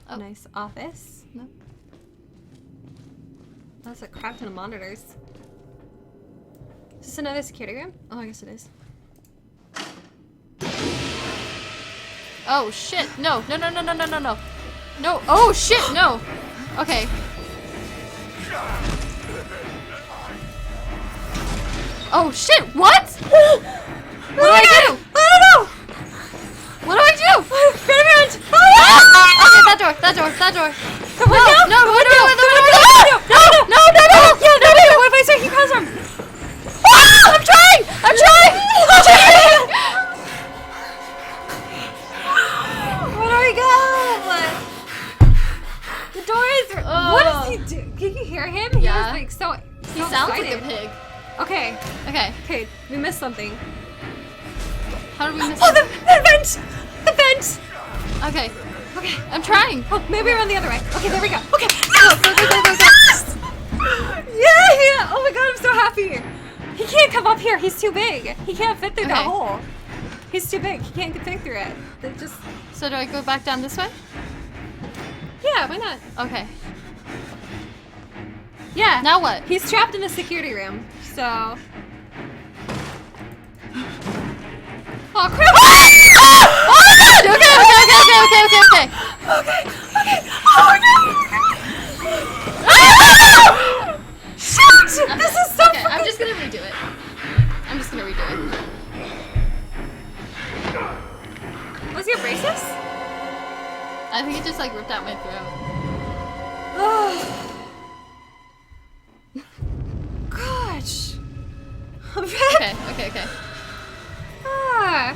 Oh. Nice office. No. That's a crap ton of monitors. Is this another security room? Oh, I guess it is. Oh shit! No! No! No! No! No! No! No! No! No! Oh shit! No! Okay. Oh shit! What? What do I do? I don't know! What do I do? Grab your hand! Okay, that door! That door! That door! Come on No! now! No! Come on What do now! I do? No! No! No! No! Yeah, no, no, what if I start keep hands on? I'm trying! I'm trying! I'm trying! Oh my god! The door is. What does he do? Can you hear him? Yeah. He was like so. He sounds like a pig. Okay. Okay. Okay, we missed something. How did we miss Oh, it? the vent! The vent! Okay. Okay. I'm trying. Oh, maybe around the other way. Okay, there we go. Okay. Go, go, go, go, go, go. Yeah! Oh my god, I'm so happy. He can't come up here. He's too big. He can't fit through that Okay. hole. He's too big. He can't fit through it. They just. So do I go back down this way? Yeah, why not? Okay. Yeah. Now what? He's trapped in a security room, so. Oh crap! Oh my god! Okay, okay, okay, okay, okay, okay, okay. Okay, okay. Oh no! Shoot! This is so Okay, I'm fucking. just gonna redo it. I'm just gonna redo it. Was he a braces? I think it just like ripped out my throat. Oh. Gosh. Okay, okay, okay. Ah.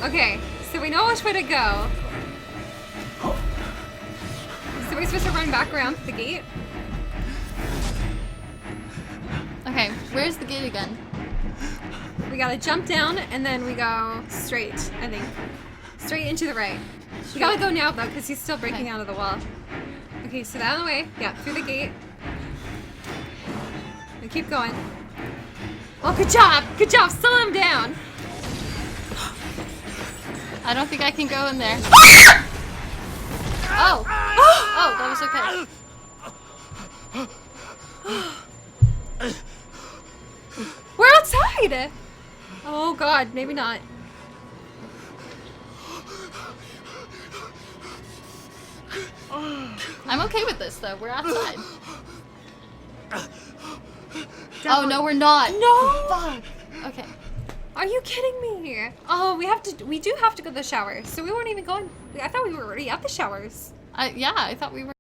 Okay, so we know which way to go. So we're supposed to run back around the gate? Okay, where's the gate again? We gotta jump down and then we go straight, I think. Straight into the right. We gotta go now though, because he's still breaking out of the wall. Okay, so that way. Yeah, through the gate. And keep going. Oh, good job! Good job! Slow him down! I don't think I can go in there. Oh! Oh, that was okay. We're outside! Oh god, maybe not. I'm okay with this though. We're outside. Oh no, we're not. No! Fuck. Okay. Are you kidding me? Oh, we do have to go to the shower. So we weren't even going. I thought we were already at the showers. Yeah, I thought we were.